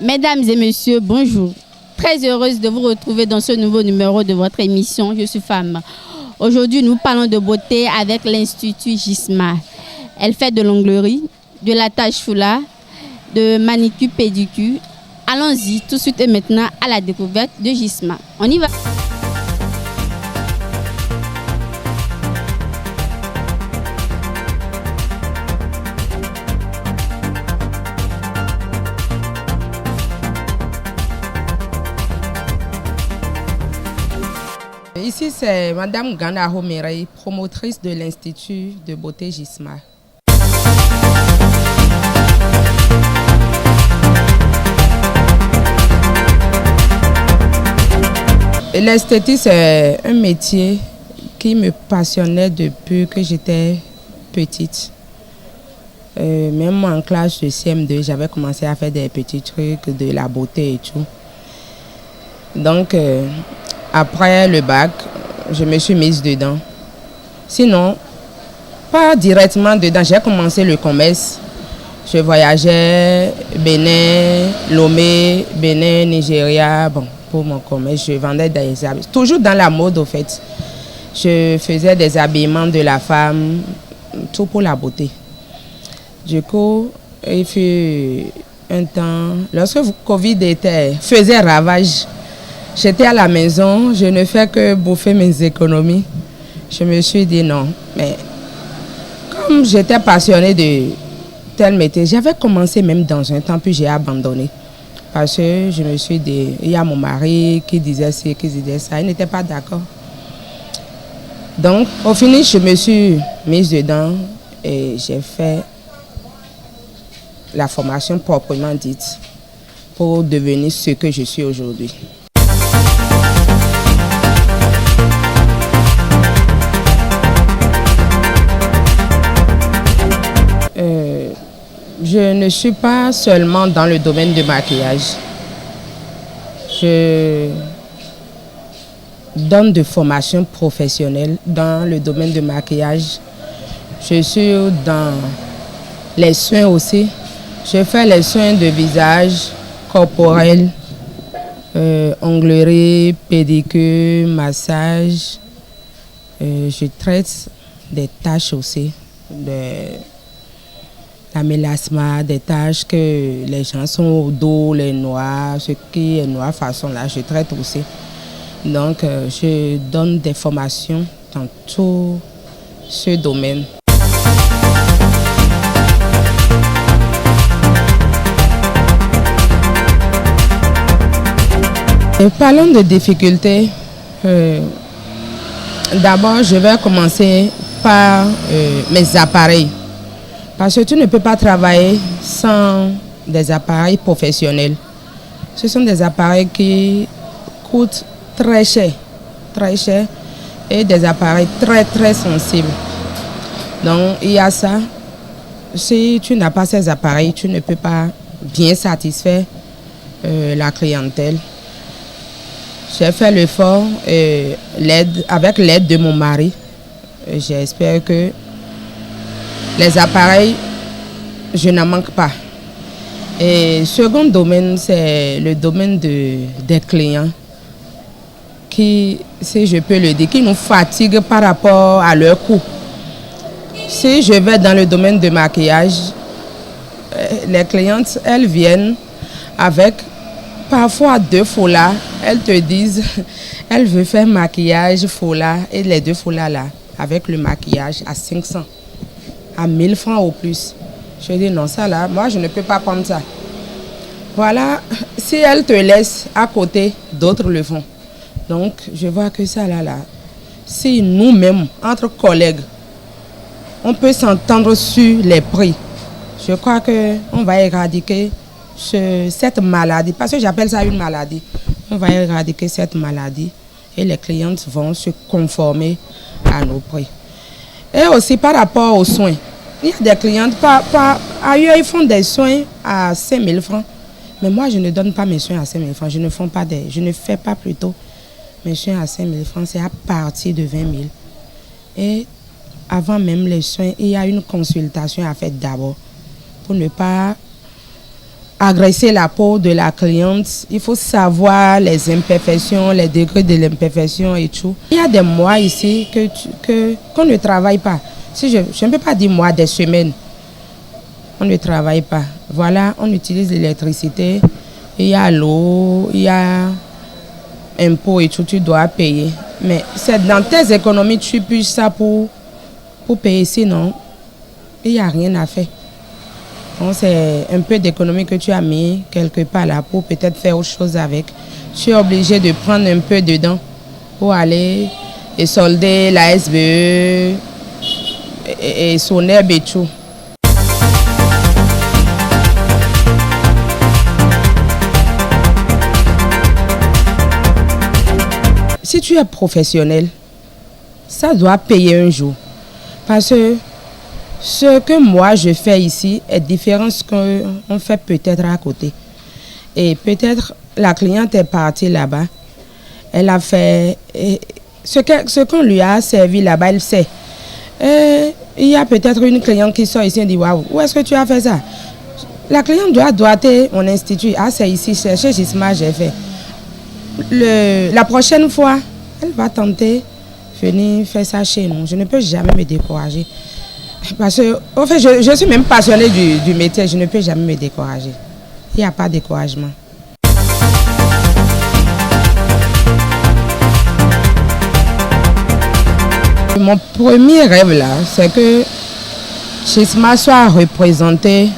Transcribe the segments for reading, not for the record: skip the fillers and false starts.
Mesdames et messieurs, bonjour. Très heureuse de vous retrouver dans ce nouveau numéro de votre émission Je suis femme. Aujourd'hui, nous parlons de beauté avec l'Institut Gisma. Elle fait de l'onglerie, de l'attache foulard, de manicure pédicure. Allons-y tout de suite et maintenant à la découverte de Gisma. On y va. Ici, c'est Madame Gana Homerey, promotrice de l'Institut de beauté Gisma. L'esthétique, c'est un métier qui me passionnait depuis que j'étais petite. Même en classe de CM2, j'avais commencé à faire des petits trucs de la beauté et tout. Donc, après le bac, je me suis mise dedans. Sinon, pas directement dedans. J'ai commencé le commerce. Je voyageais Bénin, Lomé, Bénin, Nigeria. Bon, pour mon commerce, je vendais des habits. Toujours dans la mode, au fait. Je faisais des habillements de la femme, tout pour la beauté. Du coup, il fut un temps, lorsque le Covid faisait ravage, j'étais à la maison, je ne fais que bouffer mes économies. Je me suis dit non, mais comme j'étais passionnée de tel métier, j'avais commencé même dans un temps, puis j'ai abandonné. Parce que je me suis dit, il y a mon mari qui disait ci, qui disait ça, il n'était pas d'accord. Donc, au finish, je me suis mise dedans et j'ai fait la formation proprement dite pour devenir ce que je suis aujourd'hui. Je ne suis pas seulement dans le domaine du maquillage. Je donne des formations professionnelles dans le domaine du maquillage. Je suis dans les soins aussi. Je fais les soins de visage, corporel, onglerie, pédicure, massage. Je traite des taches aussi, la mélasma, des taches que les gens sont au dos, les noirs, ce qui est noir façon là, je traite aussi. Donc, je donne des formations dans tout ce domaine. Et parlons de difficultés. D'abord, je vais commencer par mes appareils. Parce que tu ne peux pas travailler sans des appareils professionnels. Ce sont des appareils qui coûtent très cher et des appareils très sensibles. Donc il y a ça. Si tu n'as pas ces appareils, tu ne peux pas bien satisfaire la clientèle. J'ai fait l'effort avec l'aide de mon mari. J'espère que les appareils, je n'en manque pas. Et second domaine, c'est le domaine des clients qui, si je peux le dire, qui nous fatiguent par rapport à leur coût. Si je vais dans le domaine de maquillage, les clientes, elles viennent avec parfois 2 foulards. Elles te disent, elles veulent faire maquillage, foulard, et les 2 foulards là, avec le maquillage à 500. À 1000 francs au plus. Je dis non, ça là, moi je ne peux pas prendre ça. Voilà, si elle te laisse à côté, d'autres le font. Donc je vois que ça là, si nous-mêmes, entre collègues, on peut s'entendre sur les prix, je crois qu'on va éradiquer cette maladie, parce que j'appelle ça une maladie. On va éradiquer cette maladie et les clientes vont se conformer à nos prix. Et aussi par rapport aux soins. Il y a des clientes, ailleurs ils font des soins à 5 000 francs. Mais moi je ne donne pas mes soins à 5 000 francs. Je ne fais pas plutôt mes soins à 5 000 francs. C'est à partir de 20 000. Et avant même les soins, il y a une consultation à faire d'abord. Pour ne pas agresser la peau de la cliente. Il faut savoir les imperfections, les degrés de l'imperfection et tout. Il y a des mois ici qu'on ne travaille pas. Si je ne peux pas dire mois, des semaines. On ne travaille pas. Voilà, on utilise l'électricité. Il y a l'eau, il y a impôts et tout, tu dois payer. Mais c'est dans tes économies que tu puisses ça pour payer. Sinon, il n'y a rien à faire. Donc c'est un peu d'économie que tu as mis quelque part là pour peut-être faire autre chose avec. Tu es obligé de prendre un peu dedans pour aller et solder la SBE et son herbe et tout. Si tu es professionnel, ça doit payer un jour. Parce que ce que moi je fais ici est différent de ce qu'on fait peut-être à côté. Et peut-être la cliente est partie là-bas. Elle a fait ce qu'on lui a servi là-bas, elle sait. Et il y a peut-être une cliente qui sort ici et dit waouh, où est-ce que tu as fait ça? La cliente doit doiter mon institut. Ah, c'est ici, chez Gisma, j'ai fait. La prochaine fois, elle va tenter de venir faire ça chez nous. Je ne peux jamais me décourager. Parce que, en fait, je suis même passionnée du métier. Je ne peux jamais me décourager. Il n'y a pas de découragement. Mon premier rêve là, c'est que Gisma soit représenté.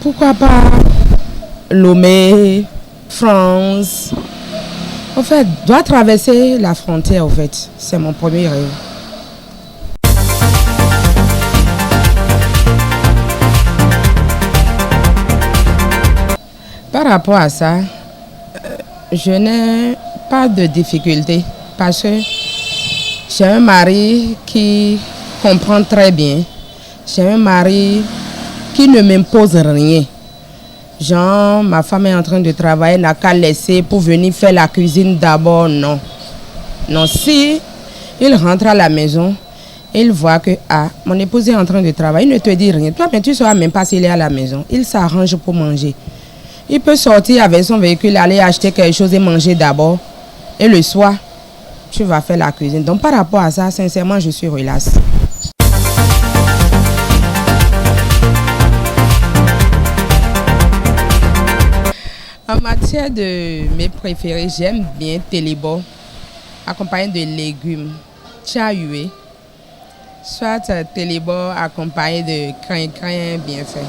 Pourquoi pas Lomé, France. En fait, doit traverser la frontière, en fait. C'est mon premier rêve. Par rapport à ça, je n'ai pas de difficulté parce que j'ai un mari qui comprend très bien. J'ai un mari qui ne m'impose rien. Genre, ma femme est en train de travailler, n'a qu'à laisser pour venir faire la cuisine d'abord, non. Non, si il rentre à la maison, il voit que, mon épouse est en train de travailler, il ne te dit rien. Toi, mais tu ne sauras même pas s'il est à la maison. Il s'arrange pour manger. Il peut sortir avec son véhicule, aller acheter quelque chose et manger d'abord. Et le soir, tu vas faire la cuisine. Donc, par rapport à ça, sincèrement, je suis relaxe. En matière de mes préférés, j'aime bien télébo, accompagné de légumes, tchahué, soit télébo accompagné de crin-crin bien fait.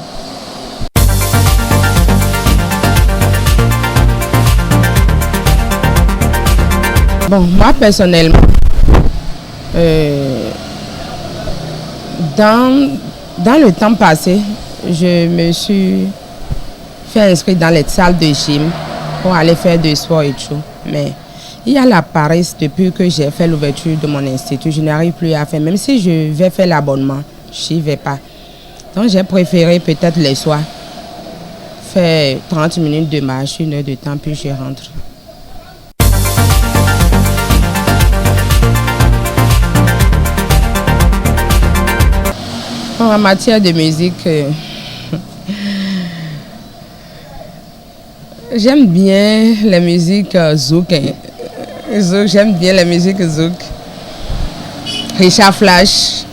Bon, moi personnellement, dans le temps passé, je me suis fait inscrire dans les salles de gym pour aller faire du sport et tout. Mais il y a la paresse depuis que j'ai fait l'ouverture de mon institut. Je n'arrive plus à faire. Même si je vais faire l'abonnement, je n'y vais pas. Donc j'ai préféré peut-être les soirs faire 30 minutes de marche, 1 heure de temps, puis je rentre. En matière de musique, j'aime bien la musique zouk. J'aime bien la musique zouk. Richard Flash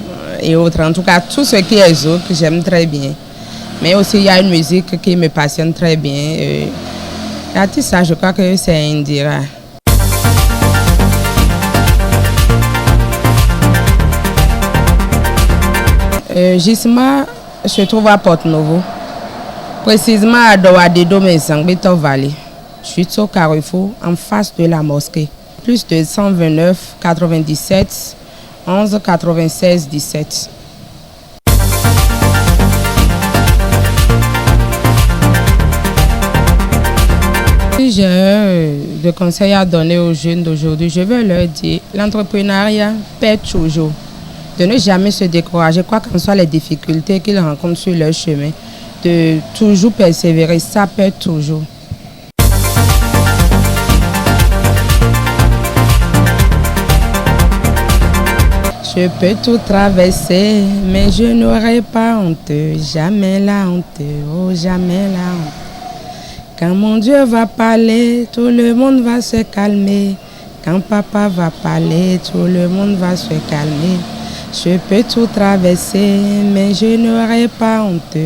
et autres. En tout cas, tout ce qui est zouk, j'aime très bien. Mais aussi, il y a une musique qui me passionne très bien. L'artiste, je crois que c'est Indira. Gisma se trouve à Porto-Novo, précisément à Douadedo, Mezangbito Valley. Je suis au Carrefour, en face de la mosquée. Plus de 129 97 11 96 17. Si j'ai de conseils à donner aux jeunes d'aujourd'hui, je veux leur dire l'entrepreneuriat paie toujours. De ne jamais se décourager, quoi qu'en soient les difficultés qu'ils rencontrent sur leur chemin, de toujours persévérer, ça paie toujours. Je peux tout traverser, mais je n'aurai pas honte, jamais la honte, oh jamais la honte. Quand mon Dieu va parler, tout le monde va se calmer. Quand papa va parler, tout le monde va se calmer. Je peux tout traverser, mais je n'aurai pas honte,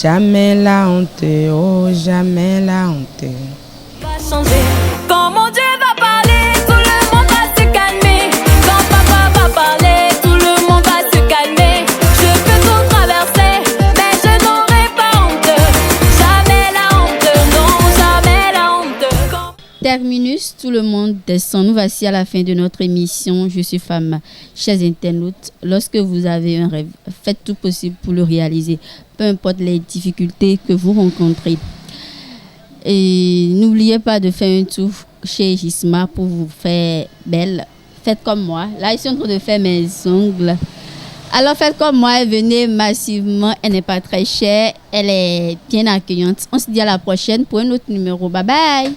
jamais la honte, oh jamais la honte. Va changer. Quand mon Dieu va parler, tout le monde va se calmer. Quand papa va parler, tout le monde va se calmer. Je peux tout traverser, mais je n'aurai pas honte. Jamais la honte, non, jamais la honte. Terminus, tout le monde descend. Nous voici à la fin de notre émission. Je suis femme. Chers internautes, lorsque vous avez un rêve, faites tout possible pour le réaliser, peu importe les difficultés que vous rencontrez. Et n'oubliez pas de faire un tour chez Gisma pour vous faire belle. Faites comme moi. Là, je suis en train de faire mes ongles. Alors faites comme moi, venez massivement. Elle n'est pas très chère. Elle est bien accueillante. On se dit à la prochaine pour un autre numéro. Bye bye.